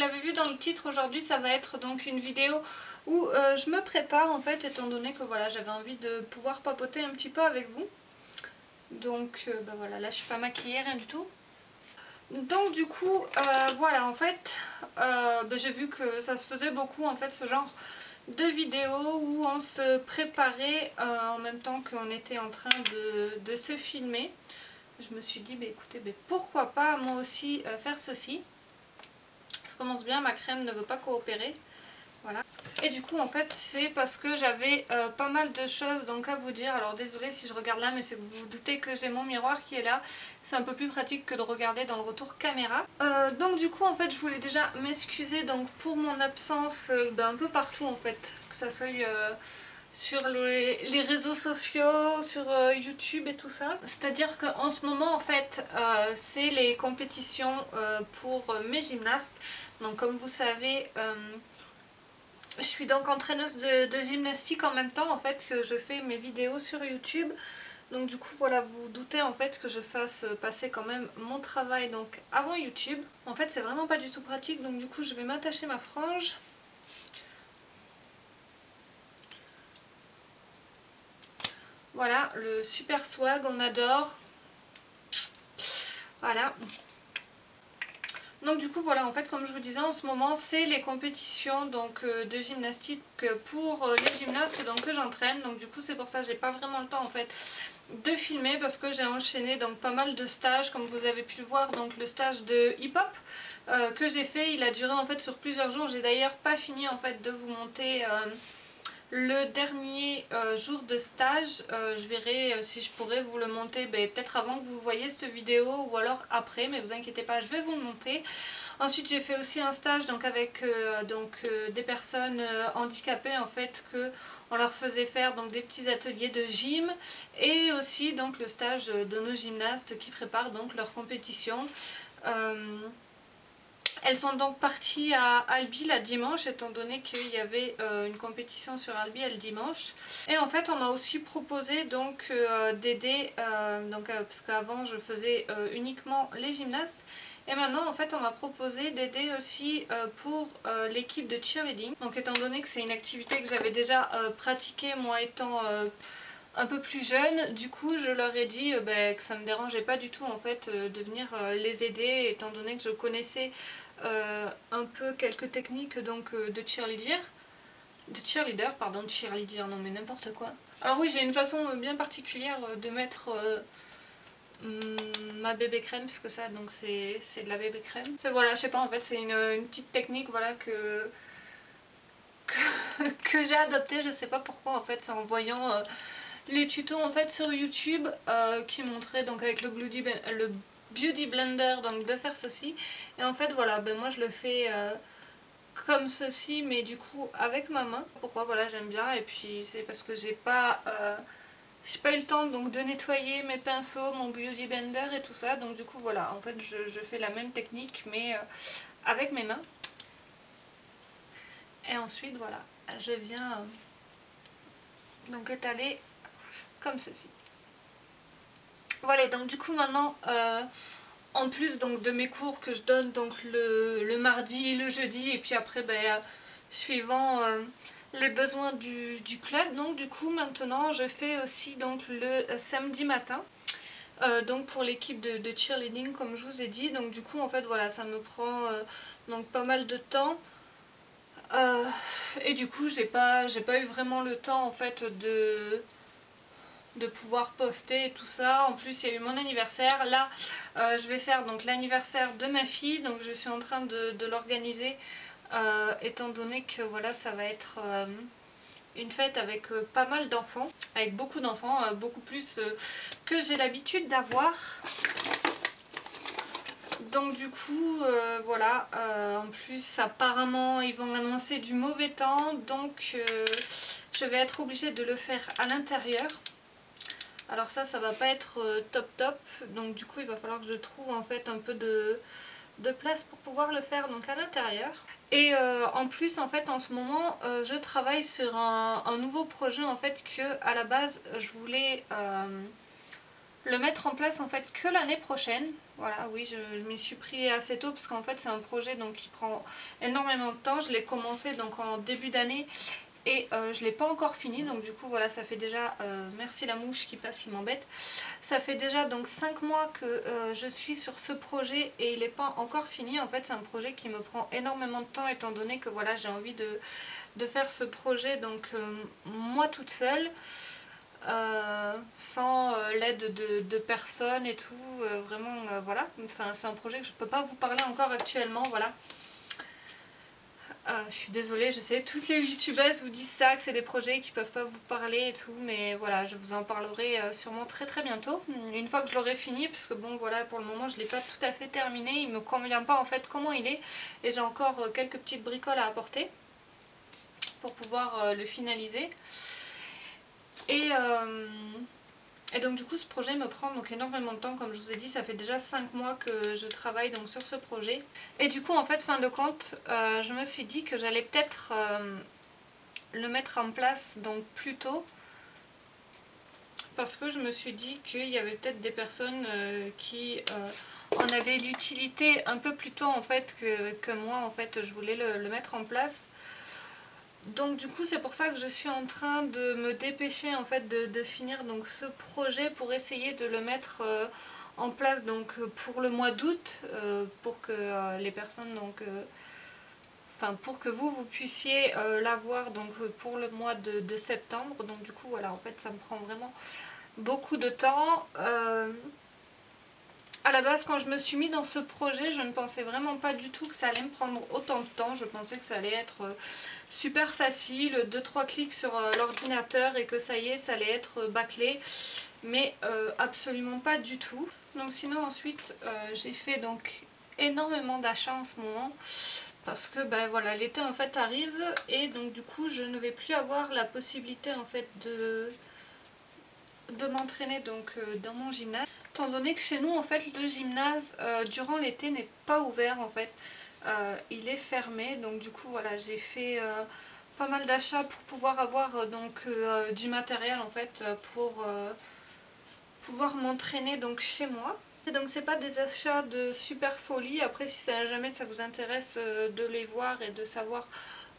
l'avez vu dans le titre, aujourd'hui ça va être donc une vidéo où je me prépare en fait, étant donné que voilà, j'avais envie de pouvoir papoter un petit peu avec vous. Donc bah voilà, là je suis pas maquillée, rien du tout. Donc du coup voilà, en fait j'ai vu que ça se faisait beaucoup en fait, ce genre de vidéos où on se préparait en même temps qu'on était en train de se filmer. Je me suis dit bah écoutez, bah, pourquoi pas moi aussi faire ceci. Ça commence bien, ma crème ne veut pas coopérer. Voilà. Et du coup en fait c'est parce que j'avais pas mal de choses donc à vous dire. Alors désolée si je regarde là, mais c'est que vous vous doutez que j'ai mon miroir qui est là. C'est un peu plus pratique que de regarder dans le retour caméra. Donc du coup en fait je voulais déjà m'excuser donc pour mon absence un peu partout en fait. Que ça soit sur les réseaux sociaux, sur YouTube et tout ça. C'est-à-dire qu'en ce moment en fait c'est les compétitions pour mes gymnastes. Donc comme vous savez je suis donc entraîneuse de gymnastique en même temps en fait que je fais mes vidéos sur YouTube. Donc du coup voilà, vous vous doutez en fait que je fasse passer quand même mon travail donc avant YouTube. En fait c'est vraiment pas du tout pratique, donc du coup je vais m'attacher ma frange. Voilà, le super swag, on adore. Voilà. Donc du coup voilà, en fait comme je vous disais, en ce moment c'est les compétitions donc de gymnastique pour les gymnastes donc, que j'entraîne. Donc du coup c'est pour ça que j'ai pas vraiment le temps en fait de filmer, parce que j'ai enchaîné donc pas mal de stages comme vous avez pu le voir. Donc le stage de hip-hop que j'ai fait, il a duré en fait sur plusieurs jours. J'ai d'ailleurs pas fini en fait de vous monter le dernier jour de stage. Je verrai si je pourrais vous le monter peut-être avant que vous voyez cette vidéo ou alors après, mais vous inquiétez pas, je vais vous le monter. Ensuite j'ai fait aussi un stage donc avec des personnes handicapées en fait, que on leur faisait faire donc des petits ateliers de gym, et aussi donc le stage de nos gymnastes qui préparent donc leur compétition. Elles sont donc parties à Albi la dimanche, étant donné qu'il y avait une compétition sur Albi le dimanche. Et en fait on m'a aussi proposé donc d'aider, parce qu'avant je faisais uniquement les gymnastes. Et maintenant en fait on m'a proposé d'aider aussi pour l'équipe de cheerleading. Donc étant donné que c'est une activité que j'avais déjà pratiquée moi étant un peu plus jeune, du coup je leur ai dit que ça me dérangeait pas du tout en fait de venir les aider, étant donné que je connaissais un peu quelques techniques donc de cheerleader, de cheerleader, non mais n'importe quoi. Alors oui, j'ai une façon bien particulière de mettre ma bébé crème, parce que ça donc c'est de la bébé crème. Voilà, je sais pas, en fait c'est une petite technique voilà que j'ai adoptée, je sais pas pourquoi en fait, c'est en voyant les tutos en fait sur YouTube qui montraient donc avec le Beauty Blender donc de faire ceci. Et en fait voilà, moi je le fais comme ceci, mais du coup avec ma main. Pourquoi? Voilà, j'aime bien. Et puis c'est parce que j'ai pas eu le temps donc de nettoyer mes pinceaux, mon Beauty Blender et tout ça. Donc du coup voilà, en fait je fais la même technique mais avec mes mains. Et ensuite voilà, je viens donc étaler comme ceci. Voilà, donc du coup maintenant en plus donc de mes cours que je donne donc le mardi, le jeudi, et puis après suivant les besoins du club, donc du coup maintenant je fais aussi donc le samedi matin donc pour l'équipe de cheerleading comme je vous ai dit. Donc du coup en fait voilà, ça me prend donc pas mal de temps et du coup j'ai pas eu vraiment le temps en fait de pouvoir poster et tout ça. En plus il y a eu mon anniversaire, là je vais faire donc l'anniversaire de ma fille, donc je suis en train de l'organiser étant donné que voilà, ça va être une fête avec pas mal d'enfants, avec beaucoup d'enfants, beaucoup plus que j'ai l'habitude d'avoir. Donc du coup voilà, en plus apparemment ils vont annoncer du mauvais temps, donc je vais être obligée de le faire à l'intérieur. Alors ça va pas être top, donc du coup il va falloir que je trouve en fait un peu de place pour pouvoir le faire donc à l'intérieur. Et en plus en fait en ce moment je travaille sur un nouveau projet en fait, que à la base je voulais le mettre en place en fait que l'année prochaine. Voilà, oui, je m'y suis pris assez tôt parce qu'en fait c'est un projet donc qui prend énormément de temps. Je l'ai commencé donc en début d'année et je ne l'ai pas encore fini, donc du coup voilà, ça fait déjà, merci la mouche qui passe qui m'embête, ça fait déjà donc 5 mois que je suis sur ce projet et il n'est pas encore fini. En fait c'est un projet qui me prend énormément de temps étant donné que voilà, j'ai envie de faire ce projet donc moi toute seule. Sans l'aide de personnes et tout, vraiment voilà, enfin c'est un projet que je peux pas vous parler encore actuellement, voilà. Je suis désolée, je sais, toutes les youtubeuses vous disent ça, que c'est des projets qui peuvent pas vous parler et tout, mais voilà, je vous en parlerai sûrement très très bientôt, une fois que je l'aurai fini, parce que bon voilà, pour le moment je l'ai pas tout à fait terminé, il me convient pas en fait comment il est, et j'ai encore quelques petites bricoles à apporter pour pouvoir le finaliser. Et donc du coup ce projet me prend donc énormément de temps, comme je vous ai dit, ça fait déjà 5 mois que je travaille donc sur ce projet. Et du coup en fait, fin de compte, je me suis dit que j'allais peut-être le mettre en place donc plus tôt, parce que je me suis dit qu'il y avait peut-être des personnes qui en avaient l'utilité un peu plus tôt en fait que moi. En fait je voulais le mettre en place. Donc du coup c'est pour ça que je suis en train de me dépêcher en fait de finir donc ce projet pour essayer de le mettre en place donc pour le mois d'août, pour que les personnes donc enfin pour que vous puissiez l'avoir donc pour le mois de septembre. Donc du coup voilà, en fait ça me prend vraiment beaucoup de temps. À la base, quand je me suis mis dans ce projet, je ne pensais vraiment pas du tout que ça allait me prendre autant de temps. Je pensais que ça allait être super facile, 2-3 clics sur l'ordinateur et que ça y est, ça allait être bâclé. Mais absolument pas du tout. Donc sinon ensuite, j'ai fait donc énormément d'achats en ce moment. Parce que ben voilà, l'été en fait arrive et donc du coup je ne vais plus avoir la possibilité en fait de m'entraîner donc dans mon gymnase, étant donné que chez nous en fait le gymnase durant l'été n'est pas ouvert en fait, il est fermé. Donc du coup voilà, j'ai fait pas mal d'achats pour pouvoir avoir donc du matériel en fait pour pouvoir m'entraîner donc chez moi. Et donc c'est pas des achats de super folie. Après si jamais ça vous intéresse de les voir et de savoir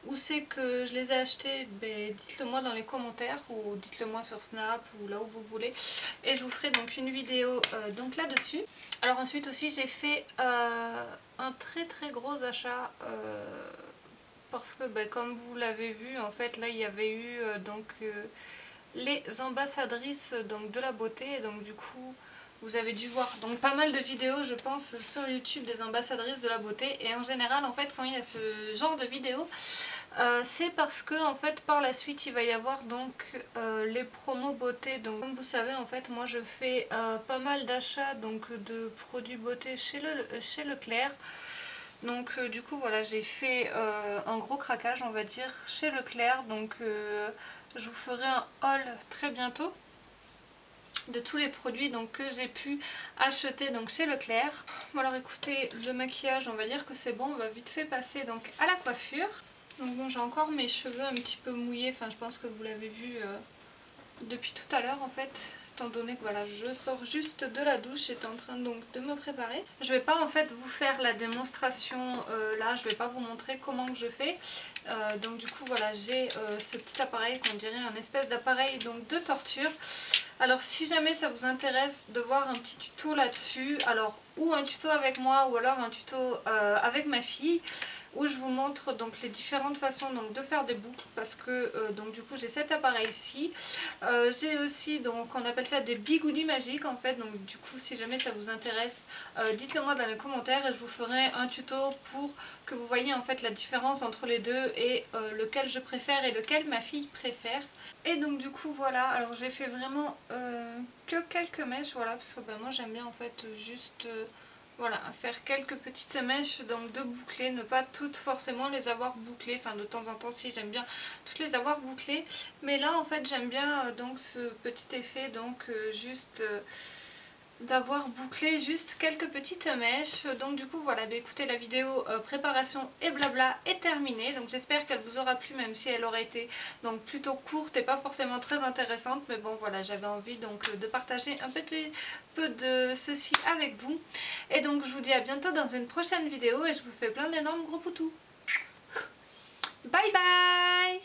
où c'est que je les ai achetés, ben, dites-le moi dans les commentaires ou dites-le moi sur Snap ou là où vous voulez, et je vous ferai donc une vidéo donc là-dessus. Alors ensuite aussi j'ai fait un très très gros achat parce que ben, comme vous l'avez vu en fait là il y avait eu les ambassadrices donc de la beauté, et donc du coup vous avez dû voir donc pas mal de vidéos je pense sur YouTube des ambassadrices de la beauté. Et en général en fait quand il y a ce genre de vidéos, c'est parce que en fait par la suite il va y avoir donc les promos beauté. Donc comme vous savez en fait moi je fais pas mal d'achats donc de produits beauté chez Leclerc. Donc du coup voilà, j'ai fait un gros craquage on va dire chez Leclerc. Donc je vous ferai un haul très bientôt de tous les produits donc que j'ai pu acheter donc chez Leclerc. Bon alors écoutez, le maquillage on va dire que c'est bon, on va vite fait passer donc à la coiffure. Donc bon, j'ai encore mes cheveux un petit peu mouillés, enfin je pense que vous l'avez vu depuis tout à l'heure en fait, étant donné que voilà, je sors juste de la douche, j'étais en train donc de me préparer. Je vais pas en fait vous faire la démonstration là, je vais pas vous montrer comment que je fais. Donc du coup voilà, j'ai ce petit appareil qu'on dirait un espèce d'appareil donc de torture. Alors si jamais ça vous intéresse de voir un petit tuto là-dessus, alors ou un tuto avec moi ou alors un tuto avec ma fille, où je vous montre donc les différentes façons donc de faire des boucles, parce que donc du coup j'ai cet appareil ici. J'ai aussi donc on appelle ça des bigoudis magiques en fait. Donc du coup si jamais ça vous intéresse, dites-le moi dans les commentaires et je vous ferai un tuto pour que vous voyez en fait la différence entre les deux et lequel je préfère et lequel ma fille préfère. Et donc du coup voilà, alors j'ai fait vraiment que quelques mèches, voilà, parce que moi j'aime bien en fait juste voilà, faire quelques petites mèches donc de boucler, ne pas toutes forcément les avoir bouclées, enfin de temps en temps si j'aime bien toutes les avoir bouclées, mais là en fait j'aime bien donc ce petit effet donc juste d'avoir bouclé juste quelques petites mèches. Donc du coup voilà, bah, écoutez, la vidéo préparation et blabla est terminée. Donc j'espère qu'elle vous aura plu, même si elle aurait été donc plutôt courte et pas forcément très intéressante. Mais bon voilà, j'avais envie donc de partager un petit peu de ceci avec vous. Et donc je vous dis à bientôt dans une prochaine vidéo et je vous fais plein d'énormes gros poutous. Bye bye.